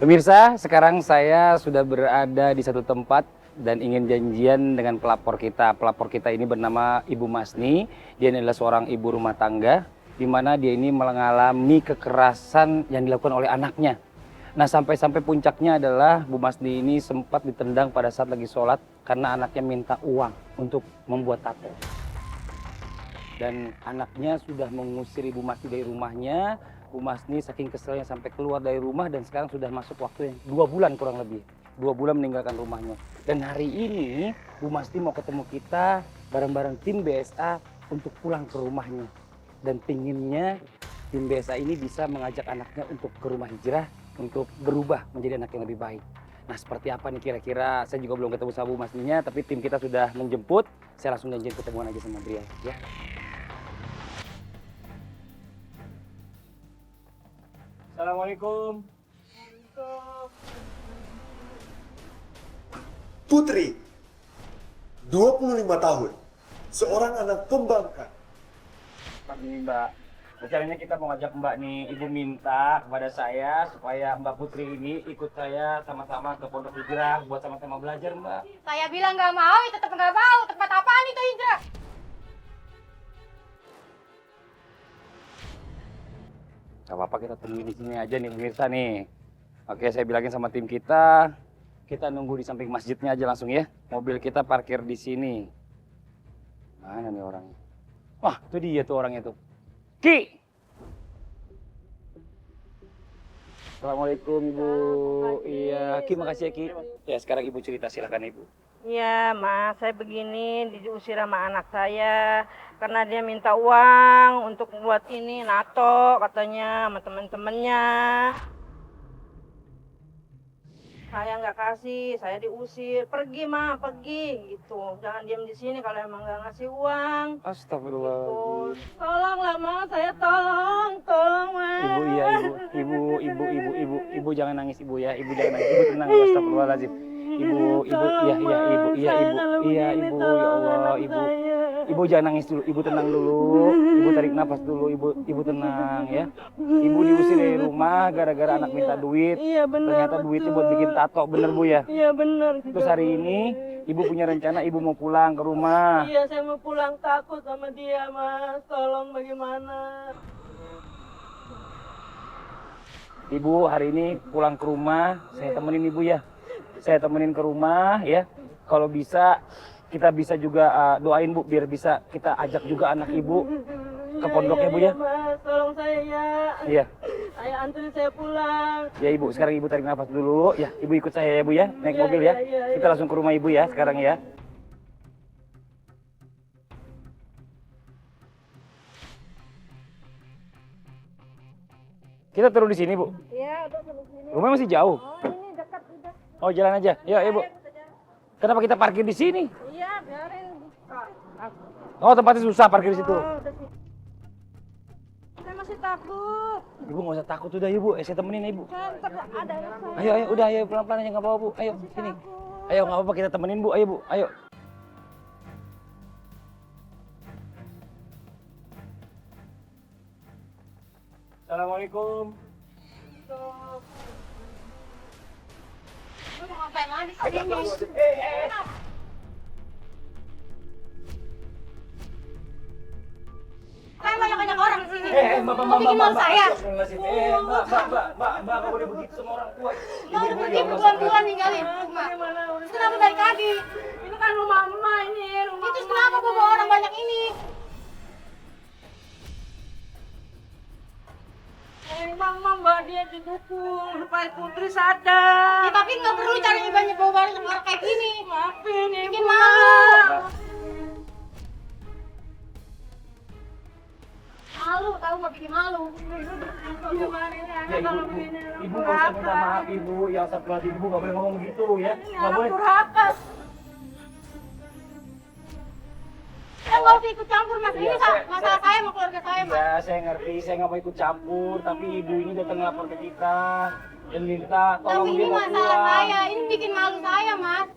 Pemirsa, sekarang saya sudah berada di satu tempat dan ingin janjian dengan pelapor kita. Pelapor kita ini bernama Ibu Masni. Dia adalah seorang ibu rumah tangga, di mana dia ini mengalami kekerasan yang dilakukan oleh anaknya. Nah, sampai-sampai puncaknya adalah Bu Masni ini sempat ditendang pada saat lagi sholat karena anaknya minta uang untuk membuat tato. Dan anaknya sudah mengusir Ibu Masni dari rumahnya. Bu Masni saking keselnya sampai keluar dari rumah dan sekarang sudah masuk waktu yang 2 bulan kurang lebih. 2 bulan meninggalkan rumahnya. Dan hari ini Bu Masni mau ketemu kita bareng-bareng tim BSA untuk pulang ke rumahnya. Dan pinginnya tim BSA ini bisa mengajak anaknya untuk ke rumah hijrah untuk berubah menjadi anak yang lebih baik. Nah, seperti apa nih kira-kira? Saya juga belum ketemu sama Bu Masninya, tapi tim kita sudah menjemput. Saya langsung janjian ketemuan aja sama beliau ya. Assalamualaikum. Putri, 25 tahun, seorang anak pembangkang. Pagi Mbak, rencananya kita mau ngajak Mbak nih, Ibu minta kepada saya supaya Mbak Putri ini ikut saya sama-sama ke Pondok Hijrah buat sama-sama belajar Mbak. Saya bilang nggak mau, ya tetap nggak mau. Tempat apaan itu hijrah? Gak apa-apa, kita tunggu di sini aja nih pemirsa nih. Oke, saya bilangin sama tim kita nunggu di samping masjidnya aja langsung ya. Mobil kita parkir di sini. Mana nih orangnya? Wah, itu dia tuh orangnya tuh. Ki! Assalamualaikum Ibu. Iya, Ki makasih ya Ki. Ya sekarang Ibu cerita, silakan Ibu. Iya, Mas, saya begini diusir sama anak saya karena dia minta uang untuk buat ini nato katanya sama temen-temennya. Saya nggak kasih, saya diusir. Pergi, Ma, pergi gitu. Jangan diam di sini kalau emang nggak ngasih uang. Astagfirullah. Gitu. Tolonglah, Ma, saya tolong, Ma. Ibu iya ibu jangan nangis Ibu ya. Ibu jangan nangis. Ibu tenang ya, astagfirullahaladzim. Ibu iya ibu ya Allah ibu jangan nangis dulu, ibu tenang dulu, ibu tarik nafas dulu, ibu tenang ya. Ibu diusir dari rumah gara-gara anak minta duit. Iya benar. Ternyata duitnya buat bikin tato, bener Bu ya. Iya benar. Terus hari ini ibu punya rencana ibu mau pulang ke rumah. Iya, saya mau pulang, takut sama dia, Mas. Tolong bagaimana? Ibu hari ini pulang ke rumah, saya temenin ibu ya. Saya temenin ke rumah ya. Kalau bisa kita bisa juga doain Bu biar bisa kita ajak juga anak ibu ke pondoknya Bu ya. Mas, tolong saya ya. Iya. Saya anterin saya pulang. Ya Ibu, sekarang Ibu tarik nafas dulu ya. Ibu ikut saya ya Bu ya, naik Iya, mobil ya. iya. Kita langsung ke rumah Ibu ya sekarang ya. Kita turun di sini Bu. Iya, udah sampai sini. Rumahnya masih jauh. Oh, ini dekat udah. Oh jalan aja. Ya Ibu. Kenapa kita parkir di sini? Iya, biarin. Oh tempatnya susah parkir di situ. Oh, udah sini. Saya masih takut. Ibu nggak usah takut udah Ibu. Saya temenin Ibu. Kan ada yang saya. Ayo udah ayo pelan-pelan aja nggak apa-apa Bu. Ayo sini. Ayo nggak apa-apa kita temenin Bu. Ayo Bu. Ayo. Assalamualaikum. Lu mau ngapain lagi sini? Kan banyak orang sini. Mbak, Mau bikin malu saya. Mbak, nggak boleh begitu sama orang tua. Nggak udah pergi buruan ninggalin rumah. Terus kenapa balik lagi? Ini kan rumah emak ini, rumah. Itu kenapa bawa orang banyak ini? Mama Mbak dia didukung supaya Putri sadar. Ya tapi nggak perlu caranya banyak bawa barang sama orang kayak gini. Maafin Bikin Ibu. malu. Malu, tahu nggak bikin malu. Gimana ini anak kalau begini? Ibu nggak usah minta maaf Ibu. Yang satu lagi Ibu nggak boleh ngomong gitu ya. Ini Nggak anak boleh. durhaka. Nggak usah ikut campur mas. Ini Iya, masalah saya sama keluarga saya mas. Ya, saya ngerti. Saya nggak mau ikut campur. Tapi ibu ini datang lapor ke kita. Dan minta tolong Tapi dia ini mau masalah pulang. saya. Ini bikin malu saya mas.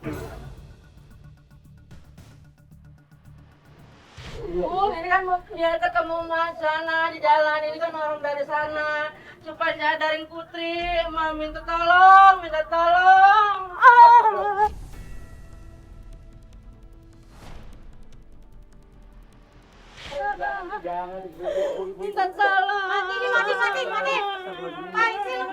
Ini kan dia ketemu Mas sana di jalan, ini kan orang dari sana. Supaya sadarin Putri, mau minta tolong, minta tolong. Minta tolong. Mati. Ngapain sih lu?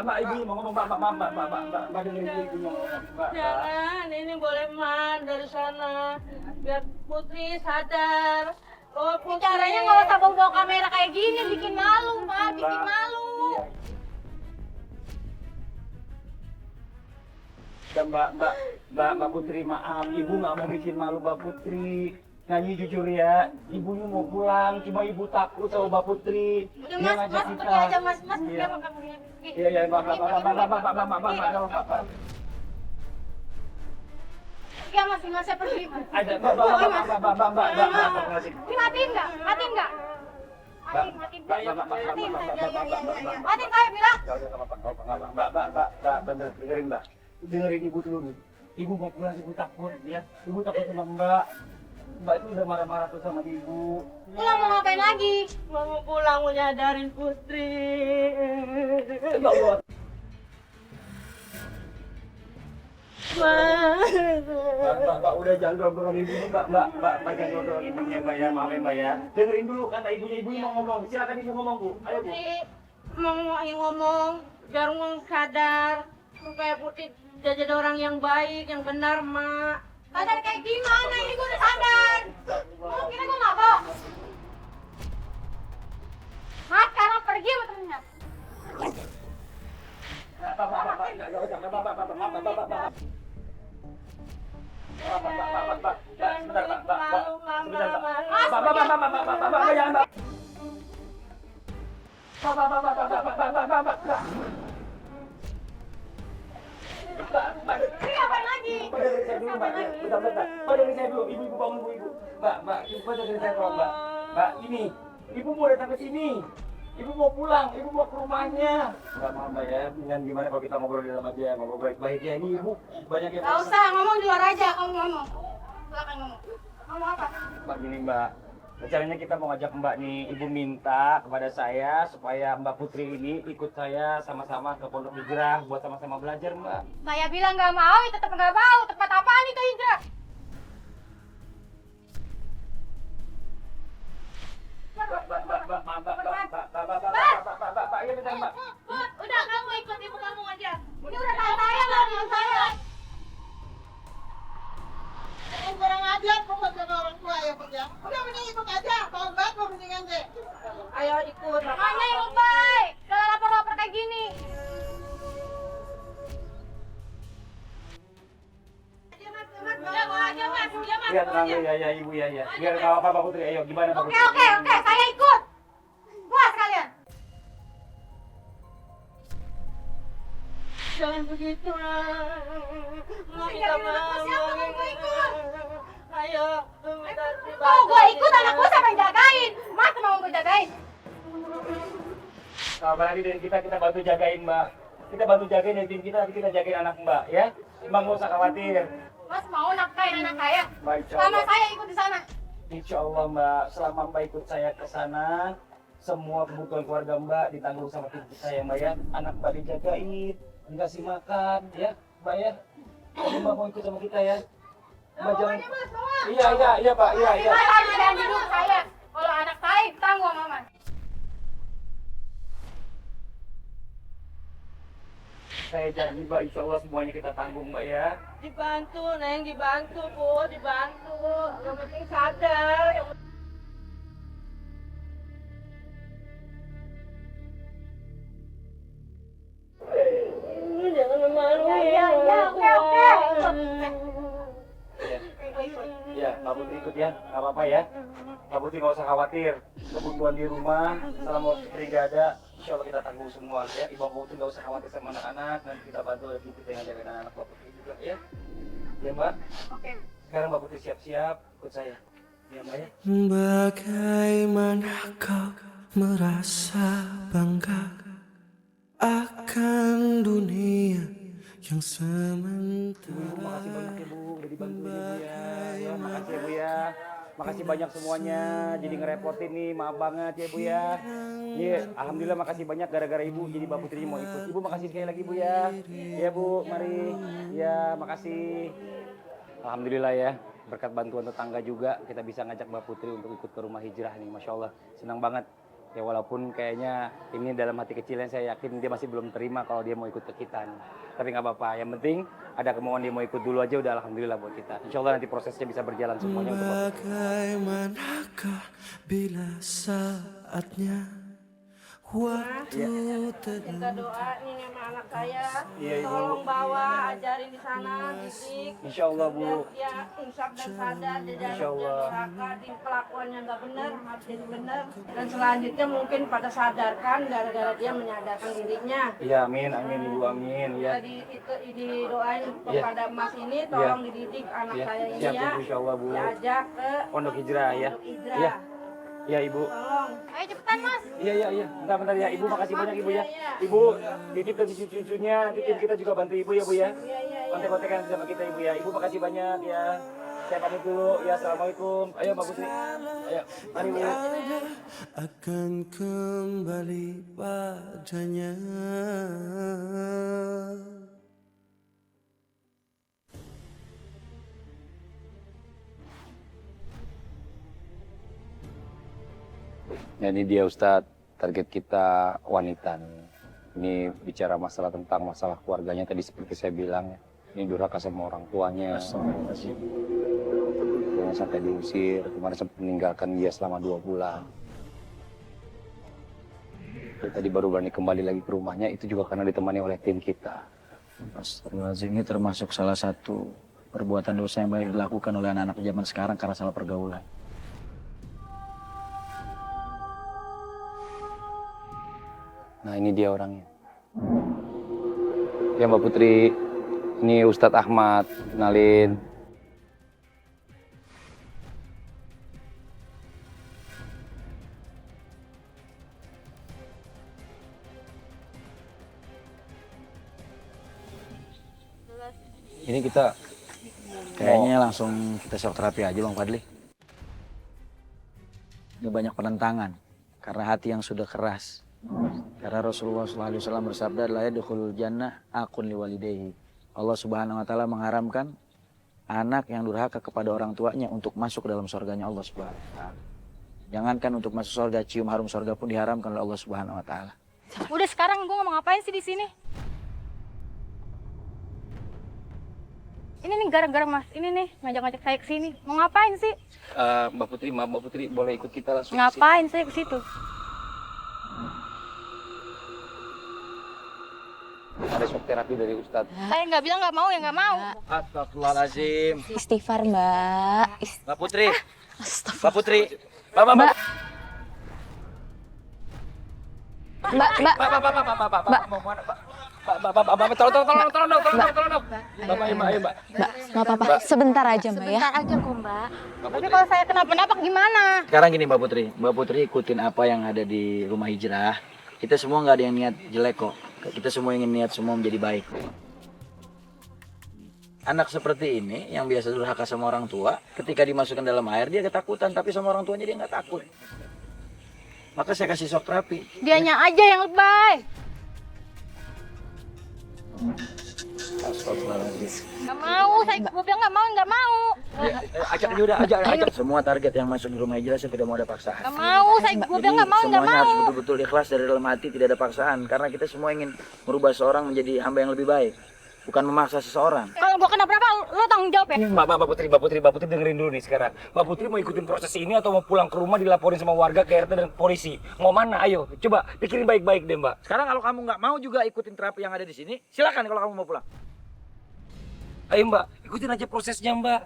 Mbak, ibu mau ngomong, Mbak dengerin ibu ngomong, Mbak. Jangan, ini boleh man dari sana. Biar Putri sadar. Oh, Putri. Caranya nggak usah bawa kamera kayak gini, bikin malu, Pak, bikin malu. Dan Mbak Putri, maaf, ibu nggak mau bikin malu Mbak Putri. Nyanyi jujur ya, ibunya mau pulang, cuma ibu takut sama Mbak Putri. Udah Dia mas, ngajak pergi kita. aja mas, Iya. dia makan begini. Iya, Mbak. Iya mas, saya pergi. Ada, Mbak. Matiin nggak? Matiin saya bilang. Mbak, dengerin Mbak. Dengerin ibu dulu nih. Ibu mau pulang, ibu takut ya. Ibu takut sama Mbak. Mbak itu udah marah-marah tuh sama ibu. Pulang mau ngapain lagi? Mau pulang, mau nyadarin Putri. Ya Allah. Mbak, udah jangan dorong ibu, Mbak, jangan dorong ibunya, Mbak ya, maaf ya, Mbak ya. Dengerin dulu kata ibunya mau ngomong. Silakan ibu ngomong, Bu. Ayo, Bu. Putri mau ngomong, biar ngomong sadar. Supaya Putri jadi orang yang baik, yang benar, Mak. Sadar kayak gimana? Ini gue udah sadar. Mau kira gue mabok? Mas, sekarang pergi sama temennya. Ini ngapain lagi? Ibu bangun, Bu. Mbak, ibu dengerin saya tolong, Mbak, ini, ibu mau datang ke sini. Ibu mau pulang, ibu mau ke rumahnya. Enggak mau, Mbak ya. Dengan gimana kalau kita ngobrol di dalam aja, ngobrol baik-baik ya. Ini ibu banyak yang... Gak usah, ngomong di luar aja, kamu ngomong. Silakan ngomong. Ngomong apa? Mbak, gini Mbak. Rencananya kita mau ngajak Mbak nih, ibu minta kepada saya supaya Mbak Putri ini ikut saya sama-sama ke Pondok Hijrah buat sama-sama belajar, Mbak. Saya bilang gak mau, tetap gak mau. Tempat apaan itu Hijrah? Udah kamu ikut ibu kamu aja. Ini udah tahu saya loh, dengan saya. Kurang ajar, kok mau jaga orang tua ya Pak ya? Udah mending ikut aja, kalau enggak mau mendingan deh. Ayo ikut. Makanya yang baik. Kalau lapor-lapor kayak gini. Udah mau aja mas, udah mas. Biar tenang ya, ibu ya. Biar nggak apa-apa Putri, ayo gimana Mbak Putri? Oke, saya ikut. Puas kalian. Jangan begitu lah. Mau minta maaf. Ayo, minta Kalau gue ikut, anak gue siapa yang jagain? Mas mau gue jagain? Kalau nanti dari kita bantu jagain Mbak. Kita bantu jagain dari tim kita, nanti kita jagain anak Mbak ya. Mbak nggak usah khawatir. Mas mau nafkain anak saya? Mbak, insya Sama Allah. saya ikut di sana. Insya Allah Mbak, selama Mbak ikut saya ke sana, semua kebutuhan keluarga Mbak ditanggung sama tim kita ya Mbak ya. Anak Mbak dijagain, dikasih makan ya Mbak ya. Jadi Mbak mau ikut sama kita ya. Mbak jangan. Iya Mbak, iya. Mas harus janji dulu saya. Kalau anak saya tanggung sama Mas. Saya janji Mbak, insya Allah semuanya kita tanggung Mbak ya. dibantu, Neng, dibantu, Bu, dibantu. Yang penting sadar. Jangan memalu Ya, oke. Ya, Mbak Putri ikut ya, nggak apa-apa ya. Mbak Putri nggak usah khawatir. Kebutuhan di rumah, selama Putri nggak ada, insya Allah kita tanggung semua ya. Ibu Putri nggak usah khawatir sama anak-anak, nanti kita bantu lagi kita yang jagain anak Mbak Putri juga ya. Ya Mbak. Oke. Sekarang Mbak Putri siap-siap ikut saya. Ya Mbak ya. Bagaimana kau merasa bangga akan dunia yang sementara? makasih banyak ya Bu, udah dibantuin ya Bu ya. Ya, makasih ya Bu ya. Makasih banyak semuanya, jadi ngerepotin nih, maaf banget ya Bu ya. Iya, alhamdulillah makasih banyak gara-gara Ibu jadi Mbak Putri mau ikut. Ibu makasih sekali lagi Bu ya. Ya Bu, mari. Ya, makasih. Alhamdulillah ya, berkat bantuan tetangga juga kita bisa ngajak Mbak Putri untuk ikut ke rumah hijrah nih, Masya Allah. Senang banget. Ya walaupun kayaknya ini dalam hati kecilnya saya yakin dia masih belum terima kalau dia mau ikut ke kita nih. Tapi nggak apa-apa, yang penting ada kemauan dia mau ikut dulu aja udah alhamdulillah buat kita. Insya Allah nanti prosesnya bisa berjalan semuanya untuk Bapak. Bagaimanakah bila saatnya waktu Minta doa nih sama anak saya. Iya, Ibu. Tolong bawa, ajarin di sana, didik. Insya Allah Bu. Biar dia insaf dan sadar, dia Insya jangan Allah. durhaka, di pelakuannya nggak benar, harus jadi benar. Dan selanjutnya mungkin pada sadarkan gara-gara dia menyadarkan dirinya. Iya amin, amin Ibu, amin ya. Jadi itu didoain kepada Mas ini, tolong dididik anak Ya, saya ini siap ya. Ibu, Insya Allah Bu. Diajak ke Pondok Hijrah ya. Pondok Hijrah. Iya, iya Ibu. Tolong. Ayo cepetan Mas. Iya. Bentar ya. Ibu makasih banyak Ibu ya. Ibu titip ke cucu-cucunya, nanti tim kita juga bantu Ibu ya Bu ya. Kontek-kontekan sama kita Ibu ya. Ibu makasih banyak ya. Saya pamit dulu. Ya, Assalamualaikum. Ayo Mbak Putri. Ayo, mari Bu. akan kembali padanya. Ya, ini dia Ustadz, target kita wanita nih. Ini bicara masalah tentang masalah keluarganya tadi seperti saya bilang ya. Ini durhaka sama orang tuanya. Dia sampai diusir, kemarin sempat meninggalkan dia selama 2 bulan. Dia tadi baru berani kembali lagi ke rumahnya, itu juga karena ditemani oleh tim kita. Astagfirullahaladzim, ini termasuk salah satu perbuatan dosa yang banyak dilakukan oleh anak-anak zaman sekarang karena salah pergaulan. Nah ini dia orangnya. Ya Mbak Putri, ini Ustadz Ahmad, kenalin. Ini kita Kayaknya langsung kita shock terapi aja Bang Fadli. Ini banyak penentangan karena hati yang sudah keras. Karena Rasulullah SAW bersabda, la yadkhulul jannah akun liwalidayhi. Allah Subhanahu wa taala mengharamkan anak yang durhaka kepada orang tuanya untuk masuk ke dalam surganya Allah Subhanahu wa taala. Jangankan untuk masuk surga, cium harum surga pun diharamkan oleh Allah Subhanahu wa taala. Udah sekarang gue ngomong ngapain sih di sini? Ini nih gara-gara Mas ini nih ngajak-ngajak saya ke sini. Mau ngapain sih? Mbak Putri, maaf Mbak Putri, boleh ikut kita langsung? Ngapain saya ke situ? Ada shock terapi dari Ustadz. Saya nggak bilang nggak mau ya nggak mau. Astagfirullahaladzim. Istighfar Mbak. Mbak Putri. Mbak Putri. Mbak. Mbak, tolong dong. Bapak, ayo Mbak. Nggak apa-apa, sebentar aja Mbak ya. Sebentar aja kok Mbak. Tapi kalau saya kenapa-napa gimana? Sekarang gini Mbak Putri. Mbak Putri ikutin apa yang ada di rumah hijrah. Kita semua nggak ada yang niat jelek kok. Kita semua ingin niat semua menjadi baik. Anak seperti ini yang biasa durhaka sama orang tua, ketika dimasukkan dalam air dia ketakutan, tapi sama orang tuanya dia nggak takut. Maka saya kasih shock terapi. Dianya aja yang lebay. Nggak mau, gue bilang nggak mau. Ajak ajak. Semua target yang masuk di rumah hijrah saya tidak mau ada paksaan. Nggak mau, gue bilang nggak mau. Semuanya harus betul-betul ikhlas dari dalam hati, tidak ada paksaan. Karena kita semua ingin merubah seorang menjadi hamba yang lebih baik, bukan memaksa seseorang. Kalau gue kenapa-napa, lo tanggung jawab ya. Mbak Putri dengerin dulu nih sekarang. Mbak Putri mau ikutin proses ini atau mau pulang ke rumah dilaporin sama warga, ke RT dan polisi? Mau mana? Ayo, coba pikirin baik-baik deh Mbak. Sekarang kalau kamu nggak mau juga ikutin terapi yang ada di sini, silakan kalau kamu mau pulang. Ayo Mbak, ikutin aja prosesnya Mbak.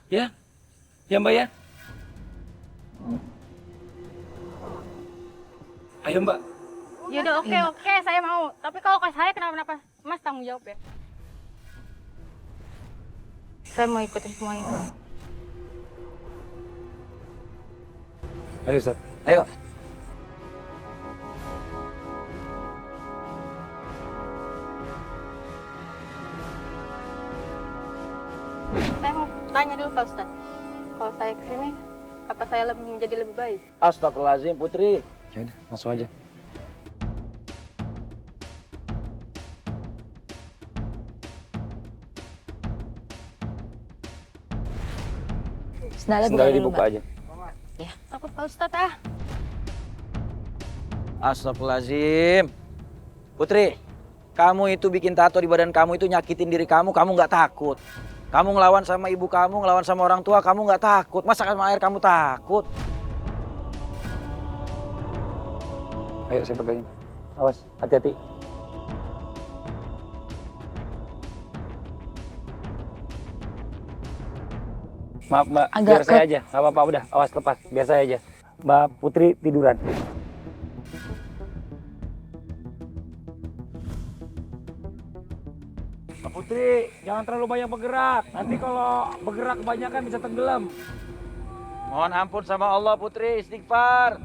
Ya? Ya Mbak ya? Ayo Mbak. Yaudah oke, saya mau. Tapi kalau saya kenapa-napa, Mas tanggung jawab ya. Saya mau ikutin semua itu. Ayo Ustaz. Ayo. tanya dulu Pak Ustadz. Kalau saya kesini, apa saya menjadi lebih baik? Astagfirullahaladzim Putri. Ya udah, masuk aja. Sendalnya buka Sendalnya dulu, dibuka Mbak. aja. Takut Pak Ustadz ah. Astagfirullahaladzim. Putri, kamu itu bikin tato di badan kamu itu nyakitin diri kamu nggak takut. Kamu ngelawan sama ibu kamu, ngelawan sama orang tua, kamu nggak takut. Masa sama air kamu takut? Ayo saya pegangin. Awas, hati-hati. Maaf Mbak, Agak biar saya ke- aja. Nggak apa-apa, udah. Awas lepas, biar saya aja. Mbak Putri tiduran. Mbak Putri, jangan terlalu banyak bergerak. Nanti kalau bergerak kebanyakan bisa tenggelam. Mohon ampun sama Allah Putri, istighfar.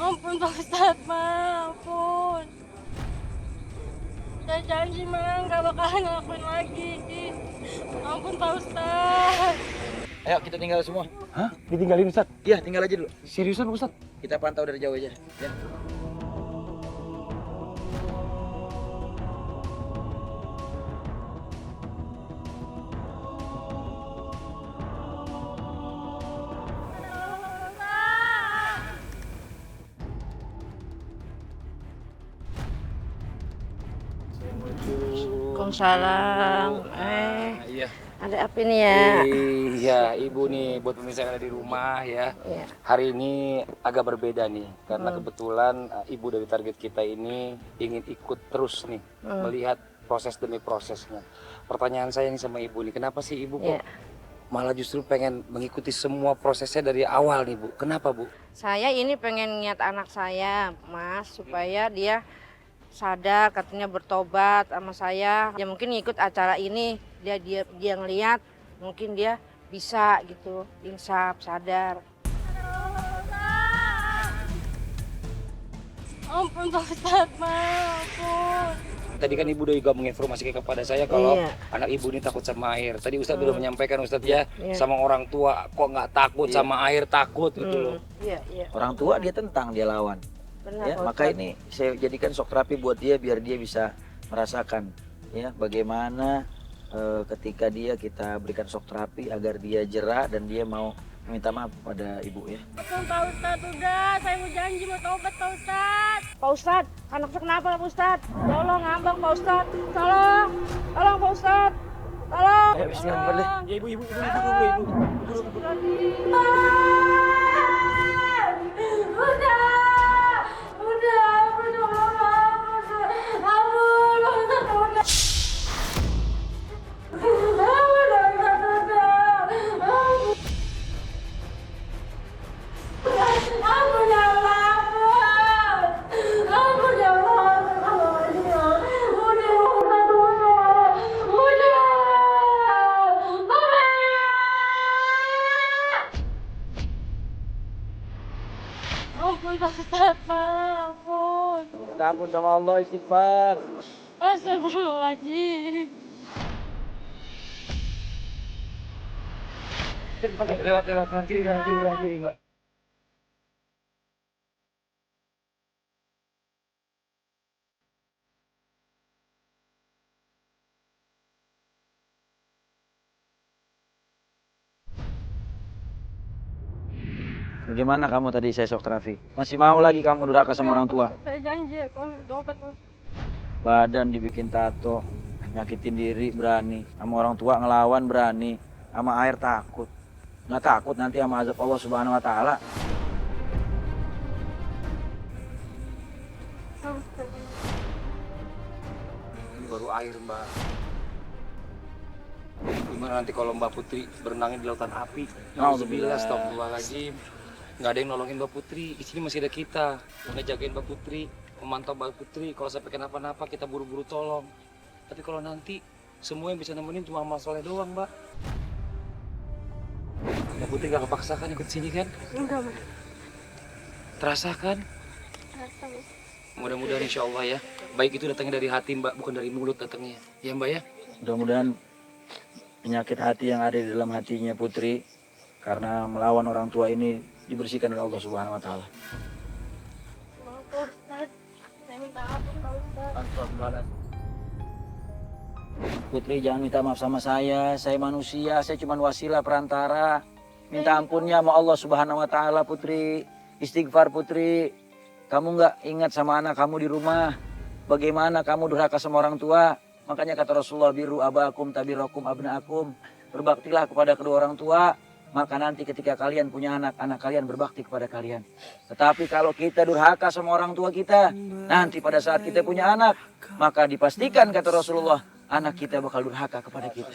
Ampun Pak Ustadz, ampun. Saya janji nggak bakalan ngelakuin lagi. Ampun Pak Ustadz. Ayo kita tinggal semua. Hah? Ditinggalin Ustaz? Iya, tinggal aja dulu. Seriusan Ustaz? Kita pantau dari jauh aja. Ya. Waalaikumsalam. Iya. Ada apa nih ya? Iya, Ibu nih buat pemirsa yang ada di rumah ya. Iya. Hari ini agak berbeda nih karena kebetulan Ibu dari target kita ini ingin ikut terus nih melihat proses demi prosesnya. Pertanyaan saya nih sama Ibu nih, kenapa sih Ibu kok Iya. malah justru pengen mengikuti semua prosesnya dari awal nih Bu? Kenapa Bu? Saya ini pengen niat anak saya, Mas, supaya dia sadar, katanya bertobat sama saya. Ya mungkin ikut acara ini, dia ngelihat, mungkin dia bisa gitu, insaf, sadar. Ampun Pak Ustadz, ampun. Tadi kan Ibu udah juga menginformasikan kepada saya kalau Iya. anak Ibu ini takut sama air. Tadi Ustadz udah menyampaikan Ustadz ya, Iya. sama orang tua kok nggak takut sama air, takut gitu loh. Iya, iya. Orang tua dia tentang, dia lawan. Benar, Ya, Pak maka Ustadz. ini saya jadikan shock terapi buat dia biar dia bisa merasakan ya bagaimana ketika kita berikan shock terapi agar dia jera dan dia mau minta maaf pada ibu ya. Ampun Pak Ustadz, udah. Saya mau janji mau tobat Pak Ustadz. Pak Ustadz, anak saya kenapa Pak Ustadz? Tolong ngambang Pak Ustadz, tolong Pak Ustadz, tolong. Ayo bismillah deh. Ya Ibu. Ampun Pak Ustadz, ampun. Minta ampun sama Allah, istighfar. Astagfirullahaladzim. Lewat nanti Mbak. Bagaimana kamu tadi saya shock terapi? Masih mau lagi kamu durhaka sama orang tua? Saya janji kalau tobat Pak. Badan dibikin tato, nyakitin diri berani, sama orang tua ngelawan berani, sama air takut. Nggak takut nanti sama azab Allah Subhanahu wa taala. Ini baru air Mbak. Gimana nanti kalau Mbak Putri berenangin di lautan api? Alhamdulillah, astagfirullahaladzim. Nggak ada yang nolongin Mbak Putri. Di sini masih ada kita. Udah jagain Mbak Putri, memantau Mbak Putri. Kalau sampai kenapa-napa kita buru-buru tolong. Tapi kalau nanti semua yang bisa nemenin cuma Mas Soleh doang Mbak. Mbak Putri nggak kepaksa kan ikut sini kan? Enggak Mas. Terasa kan? Rasa Mas. Mudah-mudahan insya Allah ya. Baik itu datangnya dari hati Mbak, bukan dari mulut datangnya. Ya Mbak ya? Mudah-mudahan penyakit hati yang ada di dalam hatinya Putri karena melawan orang tua ini dibersihkan oleh Allah Subhanahu wa taala. Maaf Pak Ustadz, saya minta ampun Pak Ustadz. Putri jangan minta maaf sama saya manusia, saya cuma wasilah perantara. Minta ampunnya sama Allah Subhanahu wa taala Putri. Istighfar Putri. Kamu nggak ingat sama anak kamu di rumah. Bagaimana kamu durhaka sama orang tua. Makanya kata Rasulullah, biru abakum tabirakum abnaakum. Berbaktilah kepada kedua orang tua. Maka nanti ketika kalian punya anak, anak kalian berbakti kepada kalian. Tetapi kalau kita durhaka sama orang tua kita, nanti pada saat kita punya anak, maka dipastikan kata Rasulullah, anak kita bakal durhaka kepada kita.